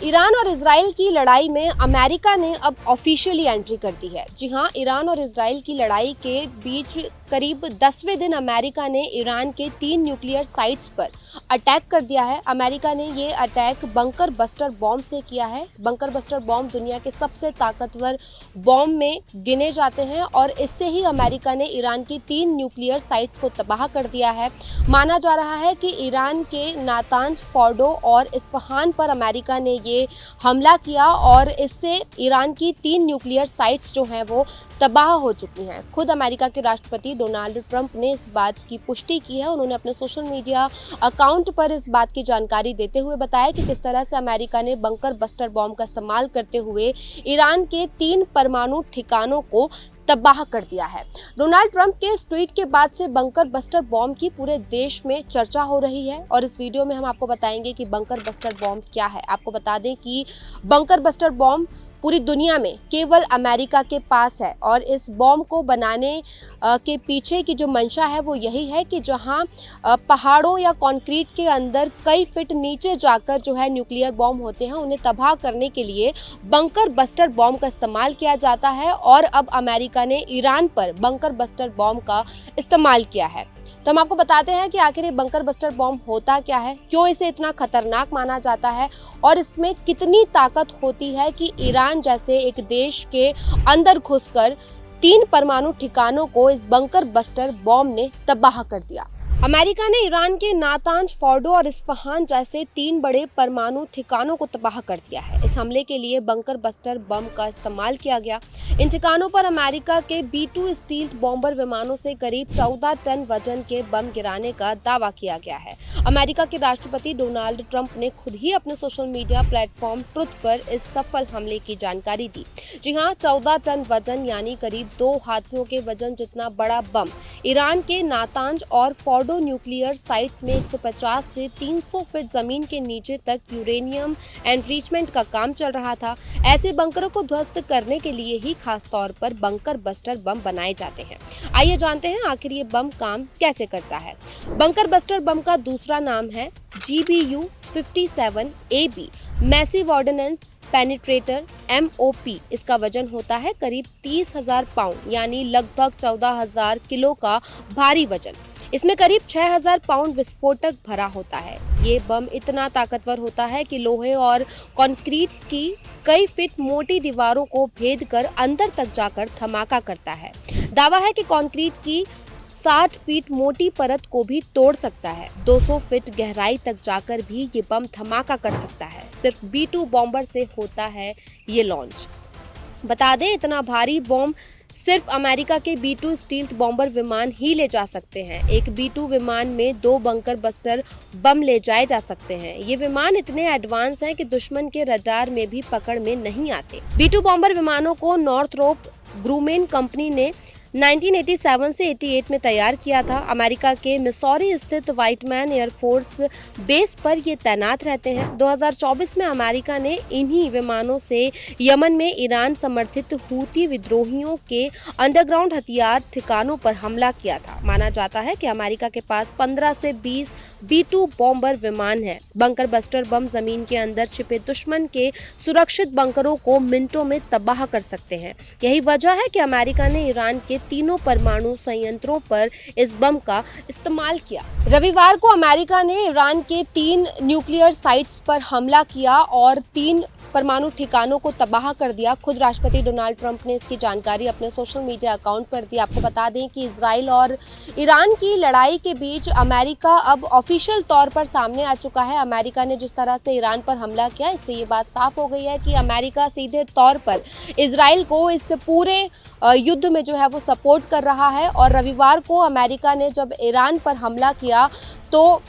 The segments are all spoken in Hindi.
ईरान और इजराइल की लड़ाई में अमेरिका ने अब ऑफिशियली एंट्री कर दी है। जी हां, ईरान और इजराइल की लड़ाई के बीच करीब 10वें दिन अमेरिका ने ईरान के 3 न्यूक्लियर साइट्स पर अटैक कर दिया है। अमेरिका ने ये अटैक बंकर बस्टर बॉम्ब से किया है। बंकर बस्टर बॉम्ब दुनिया के सबसे ताकतवर बॉम्ब में गिने जाते हैं और इससे ही अमेरिका ने ईरान की 3 न्यूक्लियर साइट्स को तबाह कर दिया है। माना जा रहा है कि ईरान के नातांज, फोर्डो और इस्फहान पर अमेरिका ने ये हमला किया और इससे ईरान की 3 न्यूक्लियर साइट्स जो हैं वो तबाह हो चुकी हैं। खुद अमेरिका के राष्ट्रपति डोनाल्ड ट्रंप ने इस बात की पुष्टि की है। उन्होंने अपने सोशल मीडिया अकाउंट पर इस बात की जानकारी देते हुए बताया कि किस तरह से अमेरिका ने बंकर बस्टर बॉम्ब का इस्तेमाल करते हुए ईरान के 3 परमाणु ठिकानों को तबाह कर दिया है। डोनाल्ड ट्रंप के इस ट्वीट के बाद से बंकर बस्टर बॉम्ब की पूरे देश में चर्चा हो रही है और इस वीडियो में हम आपको बताएंगे कि बंकर बस्टर बॉम्ब क्या है। आपको बता दें कि बंकर बस्टर बॉम्ब पूरी दुनिया में केवल अमेरिका के पास है और इस बॉम्ब को बनाने के पीछे की जो मंशा है वो यही है कि जहां पहाड़ों या कंक्रीट के अंदर कई फीट नीचे जाकर जो है न्यूक्लियर बॉम्ब होते हैं, उन्हें तबाह करने के लिए बंकर बस्टर बॉम्ब का इस्तेमाल किया जाता है और अब अमेरिका ने ईरान पर बंकर बस्टर बॉम्ब का इस्तेमाल किया है। तो हम आपको बताते हैं कि आखिर ये बंकर बस्टर बॉम्ब होता क्या है, क्यों इसे इतना खतरनाक माना जाता है और इसमें कितनी ताकत होती है कि ईरान जैसे एक देश के अंदर घुसकर 3 परमाणु ठिकानों को इस बंकर बस्टर बॉम्ब ने तबाह कर दिया। अमेरिका ने ईरान के नातांज, फोर्डो और इस्फहान जैसे 3 बड़े परमाणु ठिकानों को तबाह कर दिया है। इस हमले के लिए बंकर बस्टर बम का इस्तेमाल किया गया। इन ठिकानों पर अमेरिका के B-2 स्टील्थ बॉम्बर विमानों से करीब 14 टन वजन के बम गिराने का दावा किया गया है। अमेरिका के राष्ट्रपति डोनाल्ड ट्रंप ने खुद ही अपने सोशल मीडिया प्लेटफॉर्म ट्रुथ पर इस सफल हमले की जानकारी दी। जी हां, 14 टन वजन यानी करीब 2 हाथियों के वजन जितना बड़ा बम ईरान के नातांज और फोर्डो न्यूक्लियर साइट्स में 150 से 300 फीट जमीन के नीचे तक यूरेनियम एनरिचमेंट का काम चल रहा था। ऐसे बंकरों को ध्वस्त करने के लिए ही खास तौर पर बंकर बस्टर बम बनाए जाते हैं। आइए जानते हैं आखिर ये बम काम कैसे करता है। बंकर बस्टर बम का दूसरा नाम है GBU-57AB massive ordnance penetrator MOP। इसका वजन होता है करीब 30,000 पाउंड यानी लगभग 14,000 किलो का भारी वजन। इसमें करीब 6,000 पाउंड विस्फोटक भरा होता है। ये बम इतना ताकतवर होता है कि लोहे और कंक्रीट की कई फीट मोटी दीवारों को भेद कर अंदर तक जाकर धमाका करता है। दावा है कि कंक्रीट की 60 फीट मोटी परत को भी तोड़ सकता है। 200 फीट गहराई तक जाकर भी ये बम धमाका कर सकता है। सिर्फ B-2 बॉम्बर से होता है ये लॉन्च। बता दें, इतना भारी बॉम्ब सिर्फ अमेरिका के B-2 स्टील्थ बॉम्बर विमान ही ले जा सकते हैं। एक B-2 विमान में 2 बंकर बस्टर बम ले जाए जा सकते हैं। ये विमान इतने एडवांस हैं कि दुश्मन के रडार में भी पकड़ में नहीं आते। B-2 बॉम्बर विमानों को नॉर्थरोप ग्रूमेन कंपनी ने 1987 से 88 में तैयार किया था। अमेरिका के मिसौरी स्थित व्हाइटमैन एयरफोर्स बेस पर ये तैनात रहते हैं। 2024 में अमेरिका ने इन्हीं विमानों से यमन में ईरान समर्थित हूती विद्रोहियों के अंडरग्राउंड हथियार ठिकानों पर हमला किया था। माना जाता है कि अमेरिका के पास 15 से 20 B-2 बॉम्बर विमान है। बंकर बस्टर बम जमीन के अंदर छिपे दुश्मन के सुरक्षित बंकरों को मिनटों में तबाह कर सकते हैं। यही वजह है कि अमेरिका ने ईरान के 3 परमाणु संयंत्रों पर इस बम का इस्तेमाल किया। रविवार को अमेरिका ने ईरान के 3 न्यूक्लियर साइट्स पर हमला किया और 3 परमाणु ठिकानों को तबाह कर दिया। खुद राष्ट्रपति डोनाल्ड ट्रंप ने इसकी जानकारी अपने सोशल मीडिया अकाउंट पर दी। आपको बता दें कि इजराइल और ईरान की लड़ाई के बीच अमेरिका अब ऑफिशियल तौर पर सामने आ चुका है। अमेरिका ने जिस तरह से ईरान पर हमला किया, इससे ये बात साफ हो गई है कि अमेरिका सीधे तौर पर इजराइल को इस पूरे युद्ध में जो है वो सपोर्ट कर रहा है। और रविवार को अमेरिका ने जब ईरान पर हमला किया तो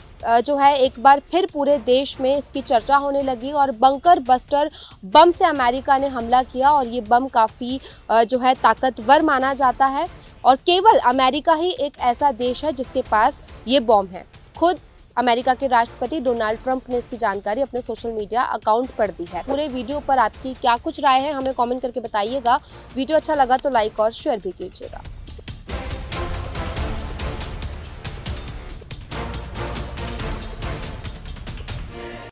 जो है एक बार फिर पूरे देश में इसकी चर्चा होने लगी और बंकर बस्टर बम से अमेरिका ने हमला किया और ये बम काफ़ी जो है ताकतवर माना जाता है और केवल अमेरिका ही एक ऐसा देश है जिसके पास ये बम है। खुद अमेरिका के राष्ट्रपति डोनाल्ड ट्रंप ने इसकी जानकारी अपने सोशल मीडिया अकाउंट पर दी है। पूरे वीडियो पर आपकी क्या कुछ राय है हमें कमेंट करके बताइएगा। वीडियो अच्छा लगा तो लाइक और शेयर भी कीजिएगा।